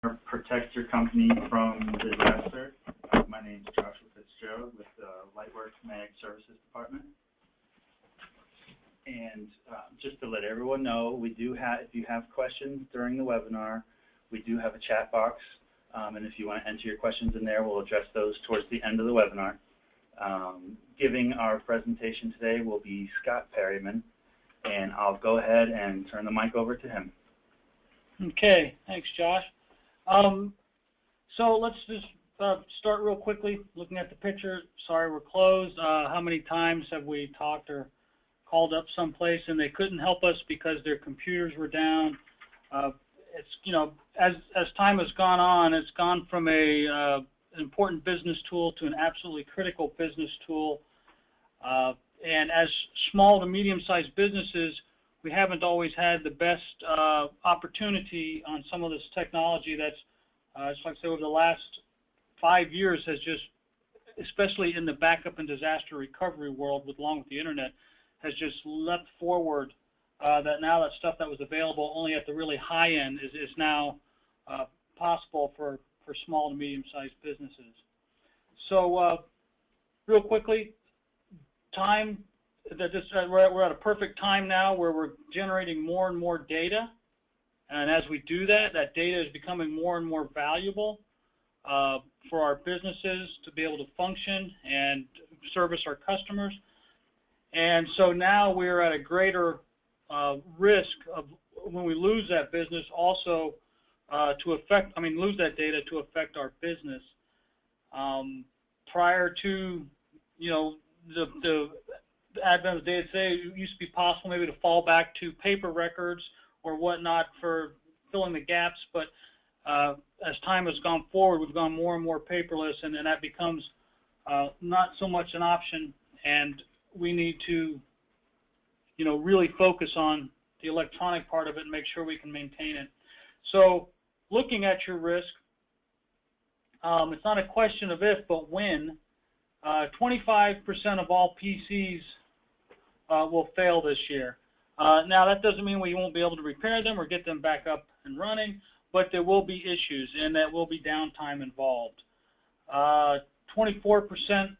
Protect your company from disaster. My name is Joshua Fitzgerald with the Lightworks Managed Services Department. And just to let everyone know, we do have, if you have questions during the webinar, we do have a chat box. And if you want to enter your questions in there, we'll address those towards the end of the webinar. Giving our presentation today will be Scott Perryman, and I'll go ahead and turn the mic over to him. Okay, thanks, Josh. So let's just start real quickly looking at the picture. Sorry, we're closed. How many times have we talked or called up someplace and they couldn't help us because their computers were down? It's, you know, as time has gone on, it's gone from an important business tool to an absolutely critical business tool. And as small to medium-sized businesses, we haven't always had the best opportunity on some of this technology that's, just like I say, over the last 5 years has just, especially in the backup and disaster recovery world, along with the internet, has just leapt forward. That now that stuff that was available only at the really high end is now possible for small to medium-sized businesses. So real quickly, time. We're at a perfect time now where we're generating more and more data, and as we do that, that data is becoming more and more valuable for our businesses to be able to function and service our customers. And so now we're at a greater risk of, when we lose that business, also lose that data to affect our business. Prior to, you know, the advent of data today, it used to be possible maybe to fall back to paper records or whatnot for filling the gaps, but as time has gone forward, we've gone more and more paperless, and that becomes not so much an option, and we need to, you know, really focus on the electronic part of it and make sure we can maintain it. So looking at your risk, it's not a question of if, but when. 25% of all PCs will fail this year. Now, that doesn't mean we won't be able to repair them or get them back up and running, but there will be issues, and that will be downtime involved. 24%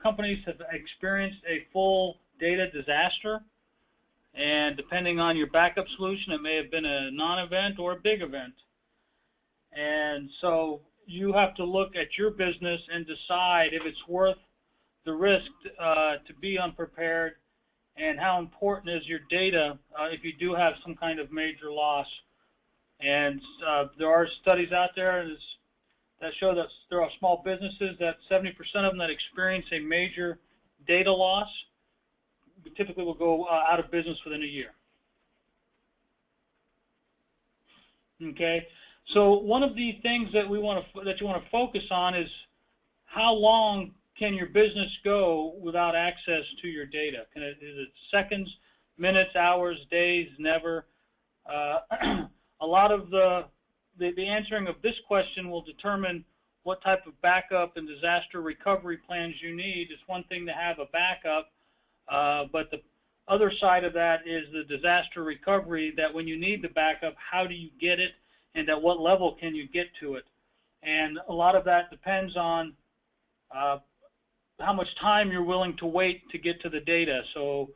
companies have experienced a full data disaster, and depending on your backup solution, it may have been a non-event or a big event. And so you have to look at your business and decide if it's worth the risk to be unprepared, and how important is your data if you do have some kind of major loss. And there are studies out there that show that there are small businesses that 70% of them that experience a major data loss typically will go out of business within a year. Okay, so one of the things that you want to focus on is how long can your business go without access to your data? Is it seconds, minutes, hours, days, never? A lot of the answering of this question will determine what type of backup and disaster recovery plans you need. It's one thing to have a backup, but the other side of that is the disaster recovery, that when you need the backup, how do you get it, and at what level can you get to it? And a lot of that depends on how much time you're willing to wait to get to the data. So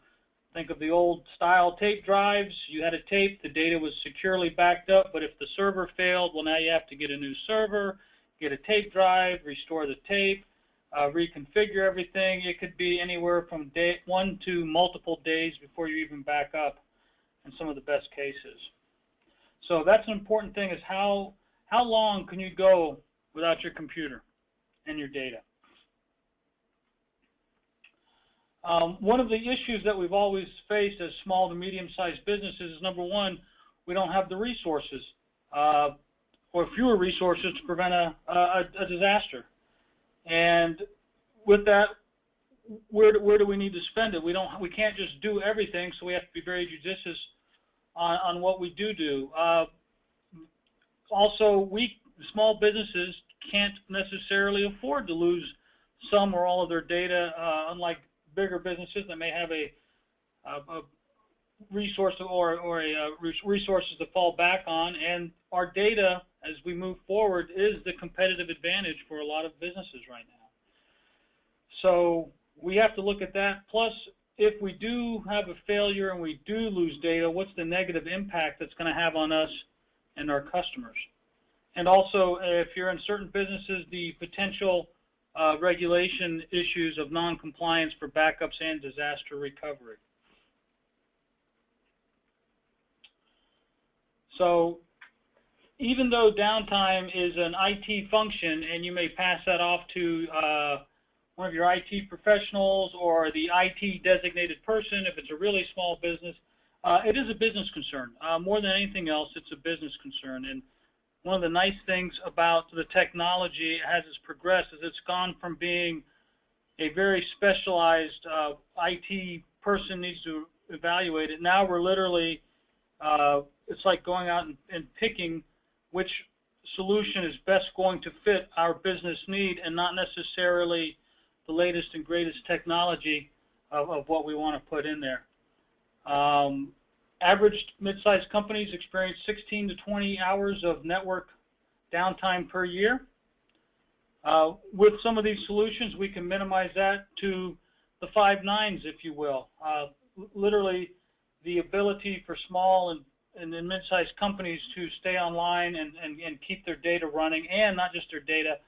think of the old style tape drives. You had a tape, the data was securely backed up, but if the server failed, well, now you have to get a new server, get a tape drive, restore the tape, reconfigure everything. It could be anywhere from 1 to multiple days before you even back up in some of the best cases. So that's an important thing, is how long can you go without your computer and your data? One of the issues that we've always faced as small to medium-sized businesses is, number one, we don't have the resources or fewer resources to prevent a disaster. And with that, where do we need to spend it? We can't just do everything, so we have to be very judicious on what we do. Also, small businesses can't necessarily afford to lose some or all of their data, unlike bigger businesses that may have resource resources to fall back on, and our data as we move forward is the competitive advantage for a lot of businesses right now. So we have to look at that. Plus, if we do have a failure and we do lose data, what's the negative impact that's going to have on us and our customers? And also, if you're in certain businesses, the potential regulation issues of non-compliance for backups and disaster recovery. So even though downtime is an IT function and you may pass that off to one of your IT professionals or the IT designated person, if it's a really small business, it is a business concern. More than anything else, it's a business concern. And one of the nice things about the technology as it's progressed is it's gone from being a very specialized IT person needs to evaluate it. Now we're literally, it's like going out and picking which solution is best going to fit our business need and not necessarily the latest and greatest technology of what we want to put in there. Average mid-sized companies experience 16 to 20 hours of network downtime per year. With some of these solutions, we can minimize that to the 5 nines, if you will. Literally, the ability for small and mid-sized companies to stay online and keep their data running, and not just their data,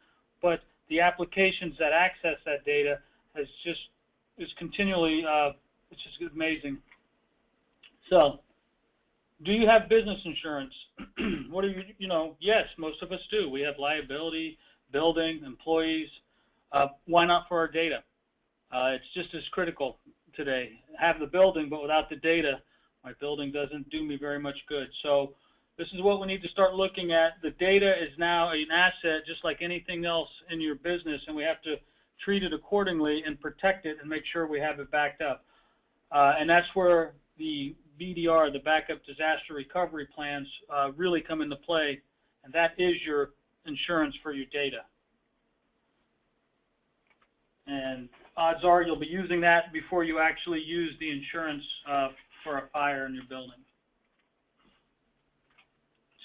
but the applications that access that data is continually, it's just amazing. So, do you have business insurance? What are yes, most of us do. We have liability, building, employees. Why not for our data? It's just as critical today. Have the building, but without the data, my building doesn't do me very much good. So this is what we need to start looking at. The data is now an asset just like anything else in your business, and we have to treat it accordingly and protect it and make sure we have it backed up. And that's where the BDR, the Backup Disaster Recovery Plans, really come into play, and that is your insurance for your data. And odds are you'll be using that before you actually use the insurance for a fire in your building.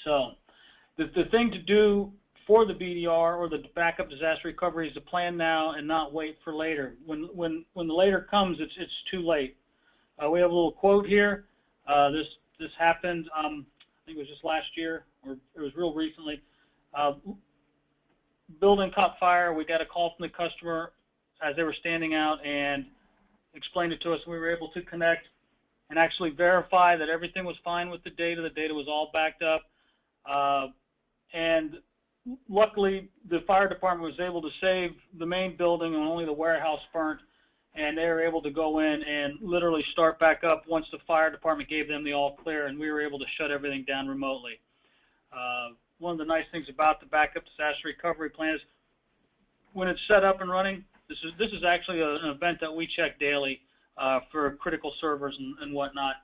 So the thing to do for the BDR or the Backup Disaster Recovery is to plan now and not wait for later. When the later comes, it's too late. We have a little quote here. This happened, I think it was just last year, or it was real recently. Building caught fire. We got a call from the customer as they were standing out and explained it to us. We were able to connect and actually verify that everything was fine with the data. The data was all backed up. And luckily, the fire department was able to save the main building and only the warehouse burnt. And they were able to go in and literally start back up once the fire department gave them the all clear, and we were able to shut everything down remotely. One of the nice things about the Backup Disaster Recovery Plan is when it's set up and running, this is actually an event that we check daily for critical servers and whatnot.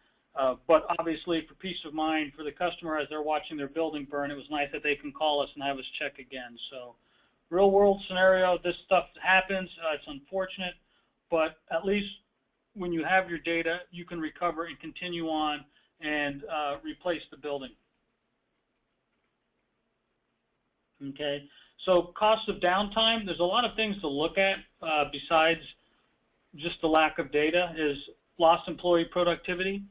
But obviously, for peace of mind for the customer as they're watching their building burn, it was nice that they can call us and have us check again. So real world scenario, this stuff happens. It's unfortunate. But at least when you have your data, you can recover and continue on and replace the building. Okay, so cost of downtime, there's a lot of things to look at besides just the lack of data. Is lost employee productivity,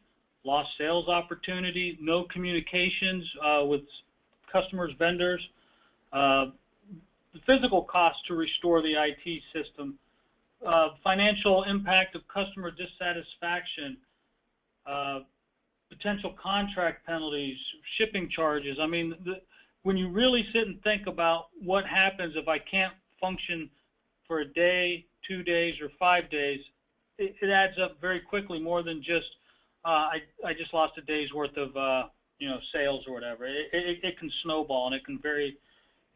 lost sales opportunity, no communications with customers, vendors, the physical cost to restore the IT system, financial impact of customer dissatisfaction, potential contract penalties, shipping charges. I mean, when you really sit and think about what happens if I can't function for a day, 2 days, or 5 days, it adds up very quickly, more than just I just lost a day's worth of sales or whatever. It can snowball, and it can very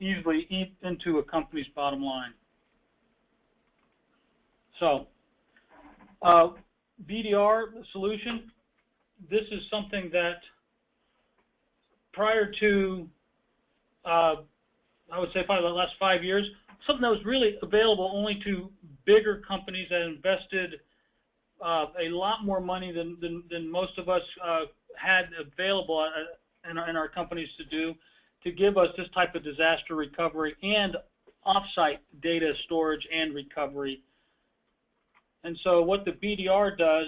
easily eat into a company's bottom line. So, BDR solution, this is something that prior to, I would say probably the last 5 years, something that was really available only to bigger companies that invested a lot more money than most of us had available in our companies to do, to give us this type of disaster recovery and offsite data storage and recovery. And so what the BDR does,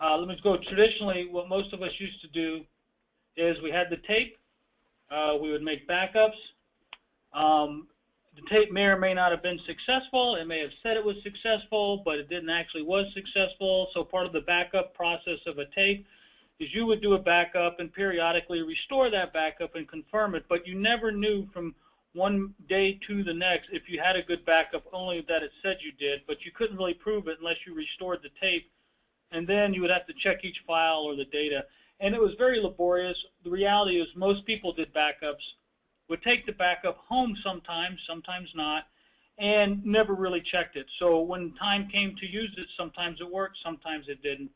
let me go traditionally, what most of us used to do is we had the tape, we would make backups. The tape may or may not have been successful. It may have said it was successful, but it didn't actually was successful. So part of the backup process of a tape is you would do a backup and periodically restore that backup and confirm it, but you never knew from one day to the next if you had a good backup, only that it said you did, but you couldn't really prove it unless you restored the tape, and then you would have to check each file or the data. And it was very laborious. The reality is most people did backups, would take the backup home sometimes, sometimes not, and never really checked it. So when time came to use it, sometimes it worked, sometimes it didn't.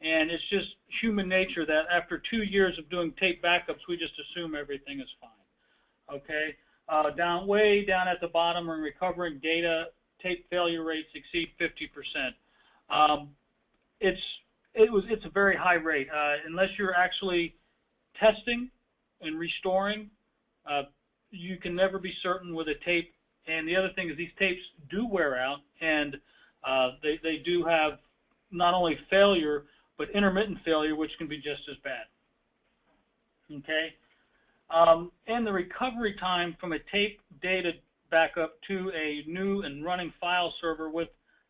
And it's just human nature that after 2 years of doing tape backups, we just assume everything is fine. Okay? Way down at the bottom, when recovering data, tape failure rates exceed 50%. It's a very high rate. Unless you're actually testing and restoring, you can never be certain with a tape. And the other thing is these tapes do wear out, and they do have not only failure, but intermittent failure, which can be just as bad. Okay? And the recovery time from a tape data backup to a new and running file server with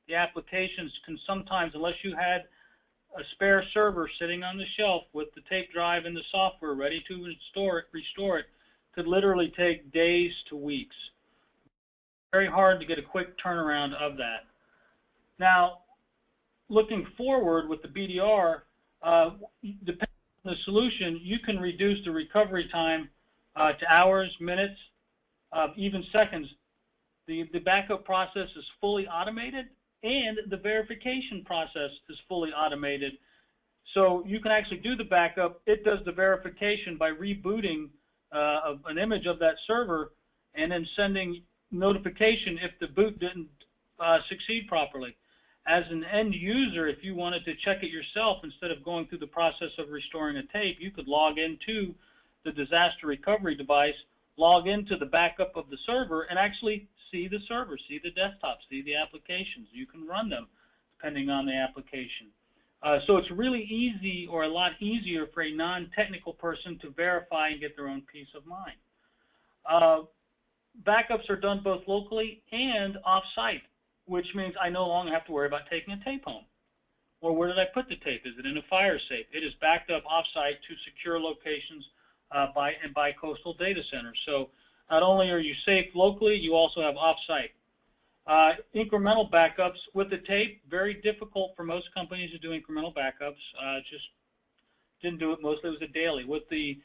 the applications can sometimes, unless you had a spare server sitting on the shelf with the tape drive and the software ready to restore it, could literally take days to weeks. Very hard to get a quick turnaround of that. Now, looking forward with the BDR, depending on the solution, you can reduce the recovery time to hours, minutes, even seconds. The backup process is fully automated, and the verification process is fully automated. So you can actually do the backup. It does the verification by rebooting an image of that server and then sending notification if the boot didn't succeed properly. As an end user, if you wanted to check it yourself instead of going through the process of restoring a tape, you could log into the disaster recovery device, log into the backup of the server, and actually see the server, see the desktop, see the applications. You can run them depending on the application. So it's really easy, or a lot easier, for a non-technical person to verify and get their own peace of mind. Backups are done both locally and off-site, which means I no longer have to worry about taking a tape home. Or where did I put the tape? Is it in a fire safe? It is backed up off-site to secure locations by coastal data centers. So not only are you safe locally, you also have off-site. Incremental backups with the tape, very difficult for most companies to do incremental backups. Just didn't do it mostly. It was a daily. With the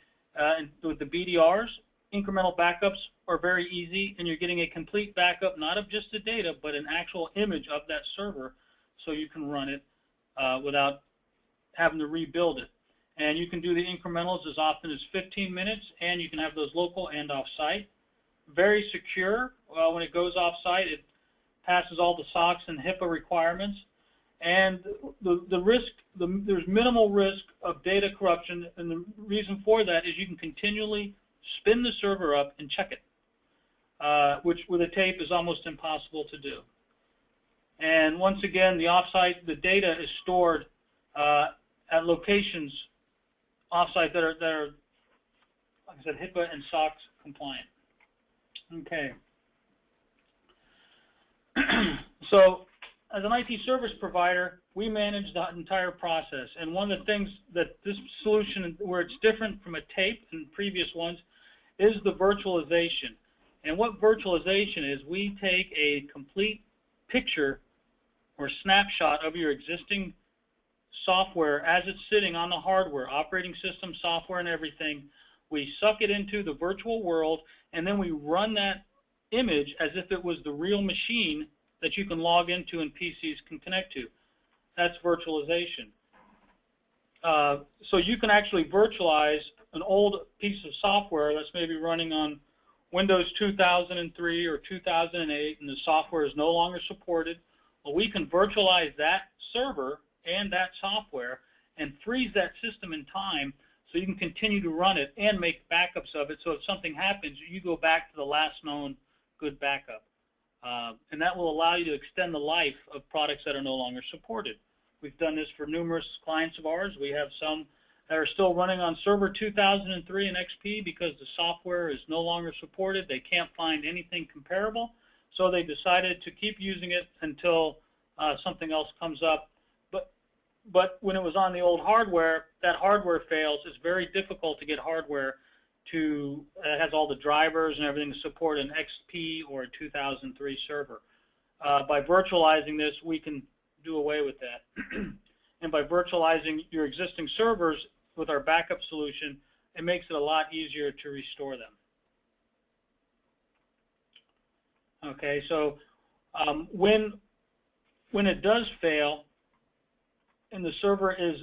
BDRs, incremental backups are very easy, and you're getting a complete backup, not of just the data, but an actual image of that server, so you can run it without having to rebuild it. And you can do the incrementals as often as 15 minutes, and you can have those local and off-site. Very secure. When it goes off-site, it passes all the SOX and HIPAA requirements. And there's minimal risk of data corruption, and the reason for that is you can continually spin the server up and check it, which with a tape is almost impossible to do. And once again, the offsite, the data is stored at locations offsite that are, like I said, HIPAA and SOX compliant. Okay. So, as an IT service provider, we manage the entire process. And one of the things that this solution, where it's different from a tape and previous ones, is the virtualization. And what virtualization is, we take a complete picture or snapshot of your existing software as it's sitting on the hardware, operating system, software, and everything. We suck it into the virtual world, and then we run that image as if it was the real machine that you can log into and PCs can connect to. That's virtualization. So you can actually virtualize an old piece of software that's maybe running on Windows 2003 or 2008, and the software is no longer supported. Well, we can virtualize that server and that software and freeze that system in time so you can continue to run it and make backups of it, so if something happens, you go back to the last known good backup. And that will allow you to extend the life of products that are no longer supported. We've done this for numerous clients of ours. We have some that are still running on Server 2003 and XP because the software is no longer supported. They can't find anything comparable, so they decided to keep using it until something else comes up. But when it was on the old hardware, that hardware fails. It's very difficult to get hardware to has all the drivers and everything to support an XP or a 2003 server. By virtualizing this, we can do away with that. And by virtualizing your existing servers with our backup solution, it makes it a lot easier to restore them. Okay, so when it does fail and the server is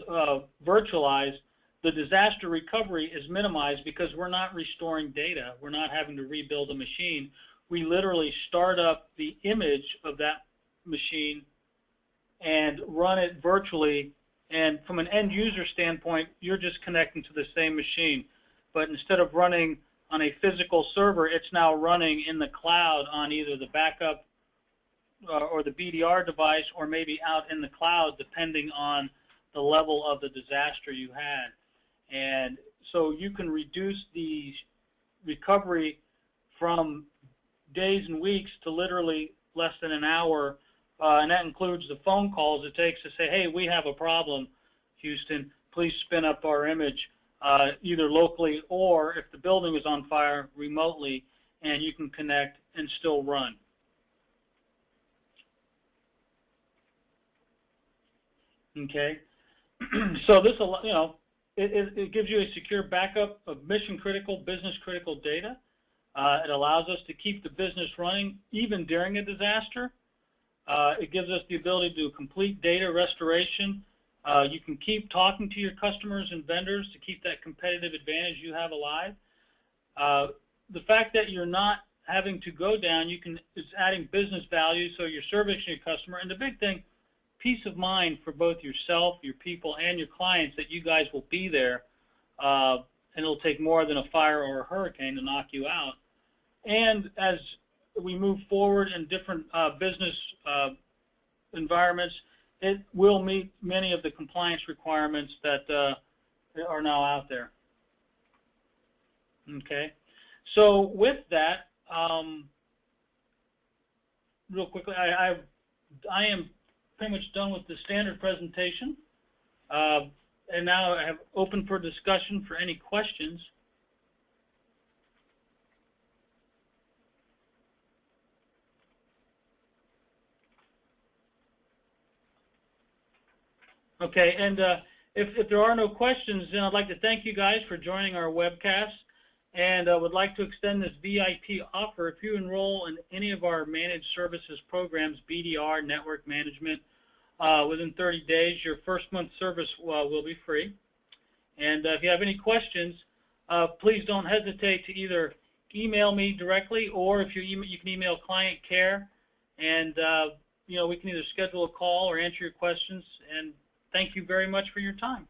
virtualized, the disaster recovery is minimized because we're not restoring data. We're not having to rebuild a machine. We literally start up the image of that machine and run it virtually. And from an end user standpoint, you're just connecting to the same machine. But instead of running on a physical server, it's now running in the cloud on either the backup or the BDR device, or maybe out in the cloud, depending on the level of the disaster you had. And so you can reduce the recovery from days and weeks to literally less than an hour, and that includes the phone calls it takes to say, hey, we have a problem, Houston, please spin up our image, either locally or, if the building is on fire, remotely, and you can connect and still run. Okay, so this, it gives you a secure backup of mission-critical, business-critical data. It allows us to keep the business running even during a disaster. It gives us the ability to do complete data restoration. You can keep talking to your customers and vendors to keep that competitive advantage you have alive. The fact that you're not having to go down, it's adding business value, so you're servicing your customer. And the big thing, peace of mind for both yourself, your people, and your clients that you guys will be there, and it'll take more than a fire or a hurricane to knock you out. And as we move forward in different business environments, it will meet many of the compliance requirements that are now out there. Okay, so with that, real quickly, I am pretty much done with the standard presentation, and now I have open for discussion for any questions. Okay, and if there are no questions, then I'd like to thank you guys for joining our webcast, and I would like to extend this VIP offer. If you enroll in any of our managed services programs, BDR, network management, within 30 days, your first month service will be free. And if you have any questions, please don't hesitate to either email me directly, or if you can email client care, and we can either schedule a call or answer your questions. And thank you very much for your time.